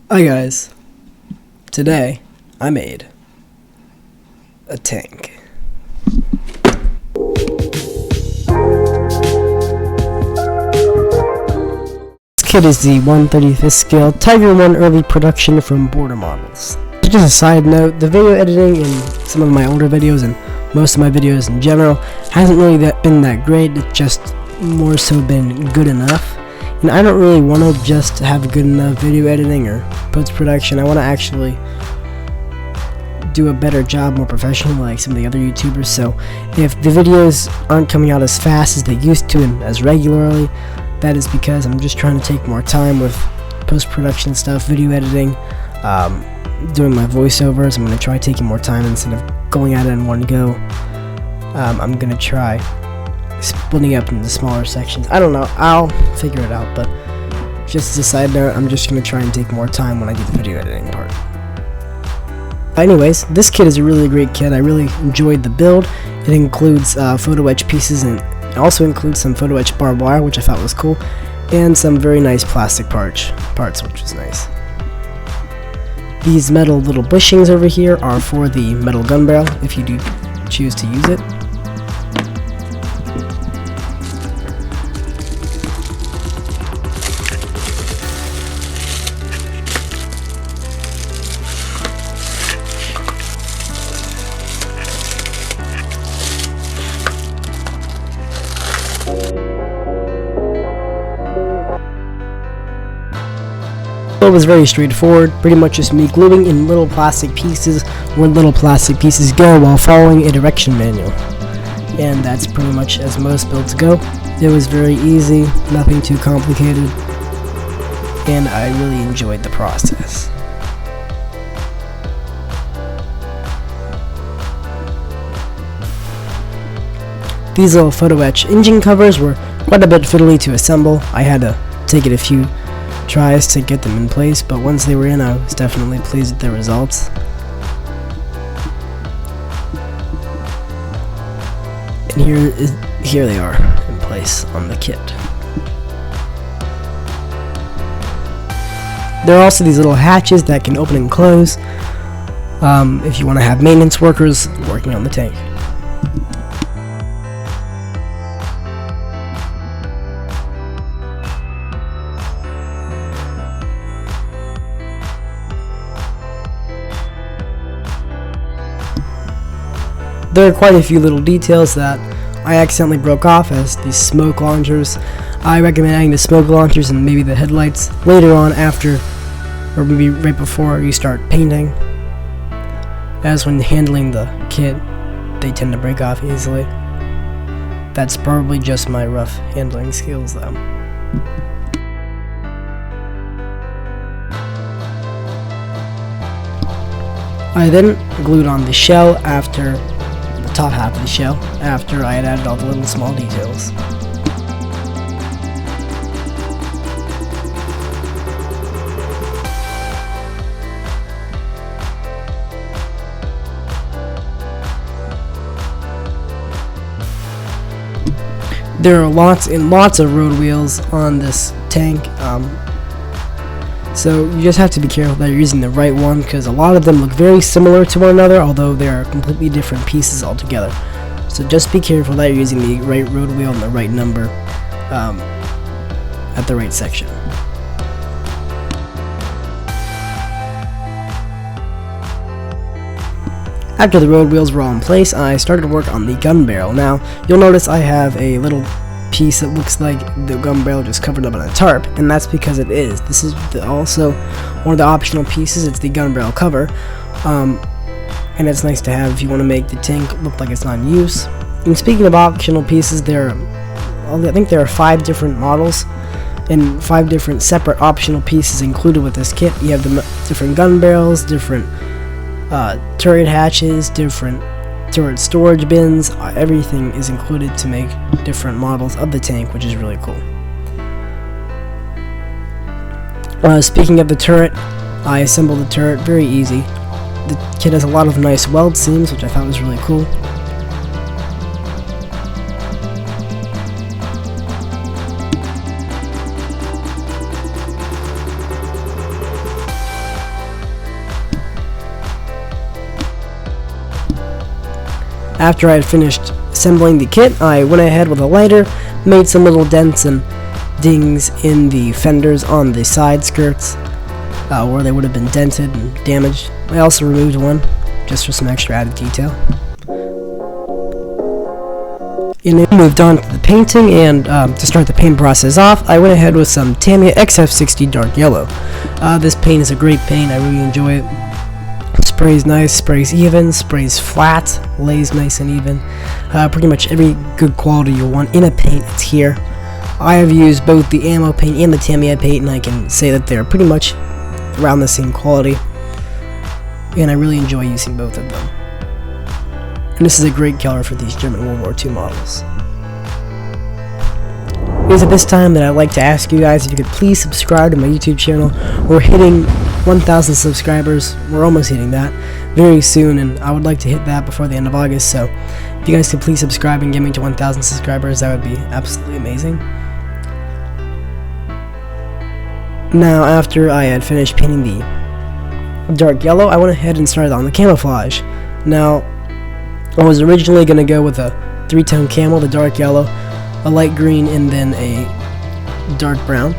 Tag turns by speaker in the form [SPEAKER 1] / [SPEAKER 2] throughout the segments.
[SPEAKER 1] Hi guys, today I made a tank. This kit is the 1/35th scale Tiger 1 early production from Border Models. Just a side note, the video editing in some of my older videos and most of my videos in general hasn't really been that great, it's just more so been good enough. And I don't really want to just have good enough video editing or post-production. I want to actually do a better job, more professional, like some of the other YouTubers. So if the videos aren't coming out as fast as they used to and as regularly, that is because I'm just trying to take more time with post-production stuff, video editing, doing my voiceovers. I'm going to try taking more time instead of going at it in one go. I'm going to try splitting up into smaller sections. I don't know, I'll figure it out, but just as a side note, I'm just going to try and take more time when I do the video editing part. Anyways, this kit is a really great kit. I really enjoyed the build. It includes photo etch pieces, and it also includes some photo etch barbed wire, which I thought was cool, and some very nice plastic parts, which was nice. These metal little bushings over here are for the metal gun barrel, if you do choose to use it. It was very straightforward, pretty much just me gluing in little plastic pieces where little plastic pieces go while following a direction manual. And that's pretty much as most builds go. It was very easy, nothing too complicated, and I really enjoyed the process. These little photo etch engine covers were quite a bit fiddly to assemble. I had to take it a few tries to get them in place, but once they were in, I was definitely pleased with the results. And here they are in place on the kit. There are also these little hatches that can open and close if you want to have maintenance workers working on the tank. There are quite a few little details that I accidentally broke off, as these smoke launchers. I recommend adding the smoke launchers and maybe the headlights later on, after or maybe right before you start painting, as when handling the kit they tend to break off easily. That's probably just my rough handling skills though. I then glued on the shell after top half of the shell after I had added all the little small details. There are lots and lots of road wheels on this tank, so you just have to be careful that you're using the right one, because a lot of them look very similar to one another, although they are completely different pieces altogether. So just be careful that you're using the right road wheel and the right number at the right section. After the road wheels were all in place, I started work on the gun barrel. Now, you'll notice I have a little piece that looks like the gun barrel just covered up in a tarp, and that's because it is. This is also one of the optional pieces. It's the gun barrel cover, and it's nice to have if you want to make the tank look like it's not in use. And speaking of optional pieces, I think there are 5 different models and 5 different separate optional pieces included with this kit. You have the different gun barrels, different turret hatches, different turret storage bins. Everything is included to make different models of the tank, which is really cool. Speaking of the turret, I assembled the turret very easy. The kit has a lot of nice weld seams, which I thought was really cool. After I had finished assembling the kit, I went ahead with a lighter, made some little dents and dings in the fenders on the side skirts where they would have been dented and damaged. I also removed one just for some extra added detail. And I moved on to the painting, and to start the paint process off, I went ahead with some Tamiya XF60 Dark Yellow. This paint is a great paint, I really enjoy it. Sprays nice, sprays even, sprays flat, lays nice and even. Pretty much every good quality you want in a paint, it's here. I have used both the ammo paint and the Tamiya paint, and I can say that they're pretty much around the same quality. And I really enjoy using both of them. And this is a great color for these German World War II models. It is at this time that I'd like to ask you guys if you could please subscribe to my YouTube channel. We're hitting 1,000 subscribers. We're almost hitting that very soon, and I would like to hit that before the end of August. So if you guys could please subscribe and get me to 1,000 subscribers, that would be absolutely amazing. Now, after I had finished painting the dark yellow, I went ahead and started on the camouflage. Now, I was originally going to go with a 3-tone camo, the dark yellow, a light green, and then a dark brown.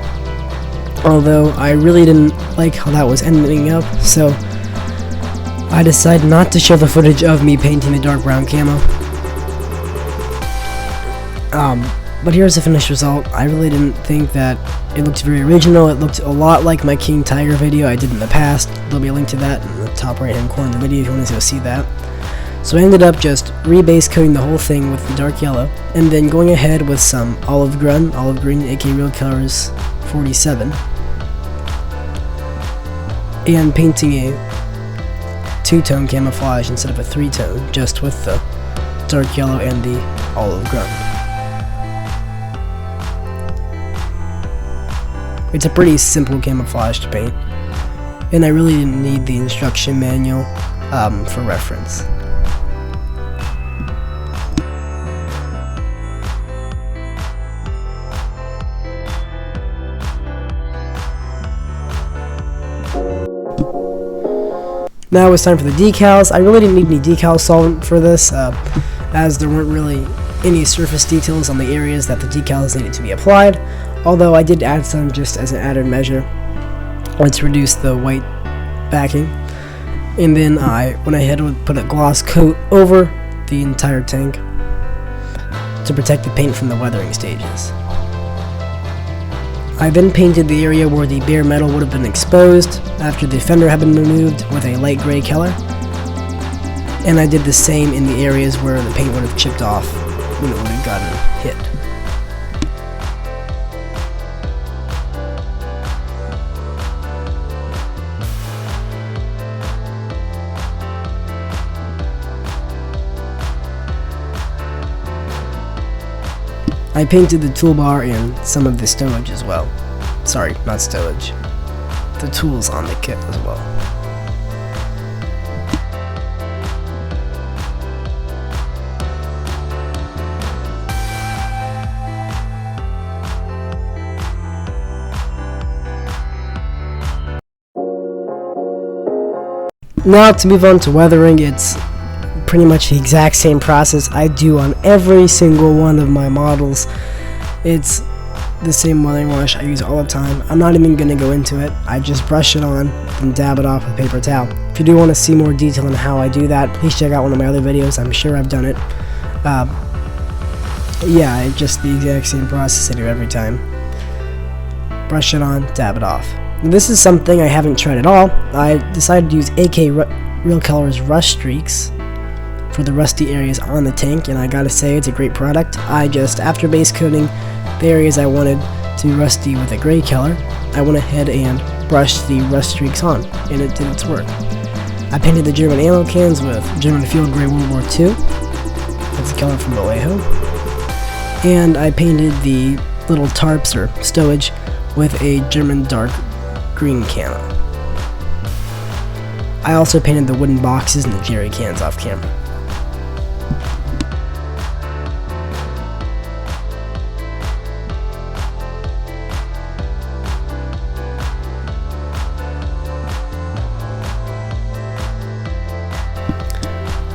[SPEAKER 1] Although I really didn't like how that was ending up, so I decided not to show the footage of me painting the dark brown camo. But here's the finished result. I really didn't think that it looked very original. It looked a lot like my King Tiger video I did in the past. There'll be a link to that in the top right hand corner of the video if you want to go see that. So I ended up just rebase coating the whole thing with the dark yellow, and then going ahead with some olive green, aka Real Colors 47, and painting a 2-tone camouflage instead of a 3-tone, just with the dark yellow and the olive green. It's a pretty simple camouflage to paint, and I really didn't need the instruction manual for reference. Now it's time for the decals. I really didn't need any decal solvent for this, as there weren't really any surface details on the areas that the decals needed to be applied, although I did add some just as an added measure to reduce the white backing. And then I went ahead and put a gloss coat over the entire tank to protect the paint from the weathering stages. I then painted the area where the bare metal would have been exposed after the fender had been removed with a light gray color, and I did the same in the areas where the paint would have chipped off when it would have gotten hit. I painted the toolbar and some of the stowage as well. Sorry, not stowage. The tools on the kit as well. Now to move on to weathering, it's pretty much the exact same process I do on every single one of my models. It's the same weathering wash I use all the time. I'm not even going to go into it. I just brush it on and dab it off with a paper towel. If you do want to see more detail on how I do that, please check out one of my other videos. I'm sure I've done it. Yeah, it's just the exact same process I do every time. Brush it on, dab it off. This is something I haven't tried at all. I decided to use AK Real Colors Rust Streaks for the rusty areas on the tank, and I gotta say it's a great product. I just, after base coating the areas I wanted to be rusty with a gray color, I went ahead and brushed the rust streaks on, and it did its work. I painted the German ammo cans with German Field Gray World War II. That's the color from Vallejo. And I painted the little tarps or stowage with a German dark green camo. I also painted the wooden boxes and the jerry cans off camera.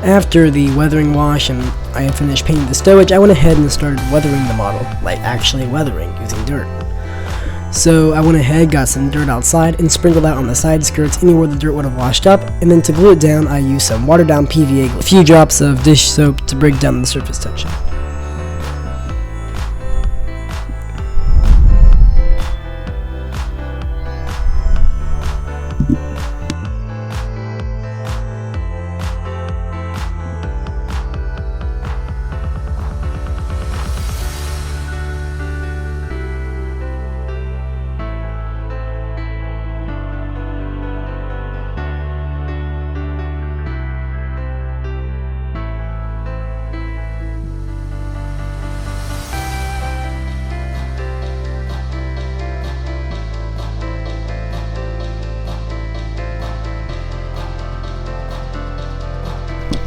[SPEAKER 1] After the weathering wash and I had finished painting the stowage, I went ahead and started weathering the model, like actually weathering using dirt. So I went ahead, got some dirt outside, and sprinkled out on the side skirts anywhere the dirt would have washed up, and then to glue it down I used some watered down PVA, a few drops of dish soap to break down the surface tension.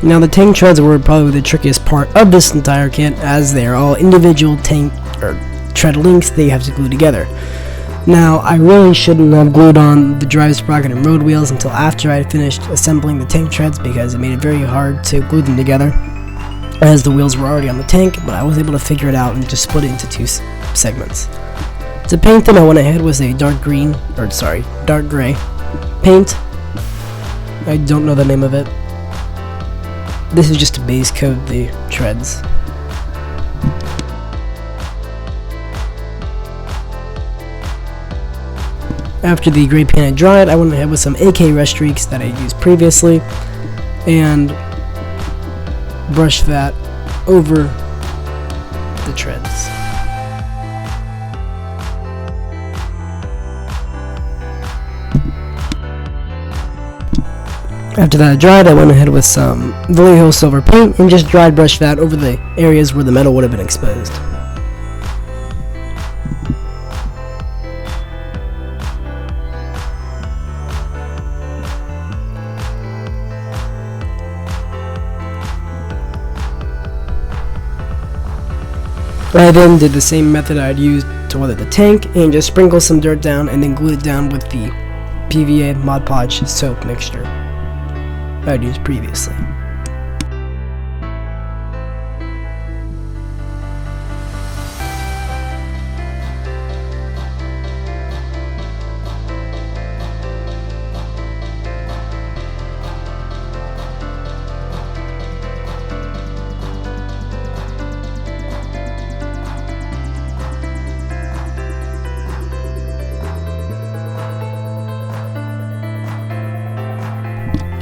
[SPEAKER 1] Now the tank treads were probably the trickiest part of this entire kit, as they are all individual tank or tread links they have to glue together. Now I really shouldn't have glued on the drive sprocket and road wheels until after I had finished assembling the tank treads, because it made it very hard to glue them together as the wheels were already on the tank, but I was able to figure it out and just split it into two segments. To paint them I went ahead with a dark gray paint. I don't know the name of it. This is just to base coat the treads. After the gray paint had dried, I went ahead with some AK Rush streaks that I used previously and brushed that over the treads. After that dried, I went ahead with some Vallejo silver paint and just dry brushed that over the areas where the metal would have been exposed. I then did the same method I'd used to weather the tank and just sprinkled some dirt down and then glued it down with the PVA Mod Podge soap mixture I'd used previously.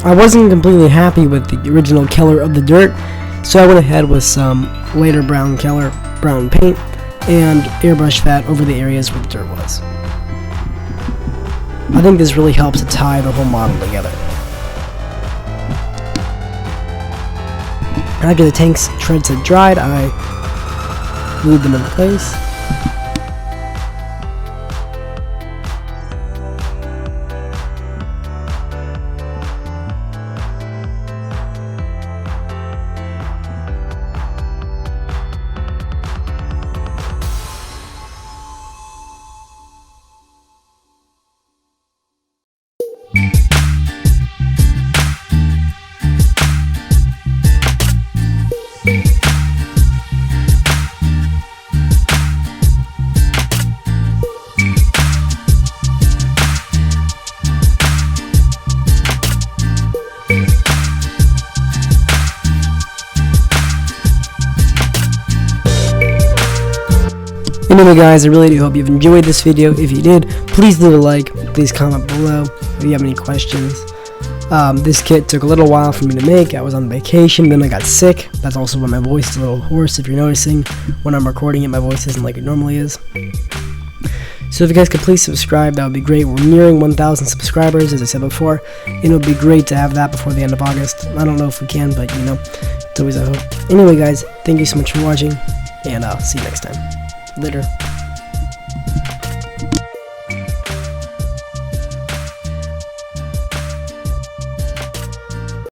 [SPEAKER 1] I wasn't completely happy with the original color of the dirt, so I went ahead with some lighter brown paint and airbrushed that over the areas where the dirt was. I think this really helps to tie the whole model together. After the tank's treads had dried, I glued them in place. Anyway guys, I really do hope you've enjoyed this video. If you did, please leave a like, please comment below if you have any questions. This kit took a little while for me to make. I was on vacation, then I got sick. That's also why my voice is a little hoarse. If you're noticing, when I'm recording it, my voice isn't like it normally is. So if you guys could please subscribe, that would be great. We're nearing 1,000 subscribers, as I said before, and it would be great to have that before the end of August. I don't know if we can, but you know, it's always a hope. Anyway guys, thank you so much for watching, and I'll see you next time. Later.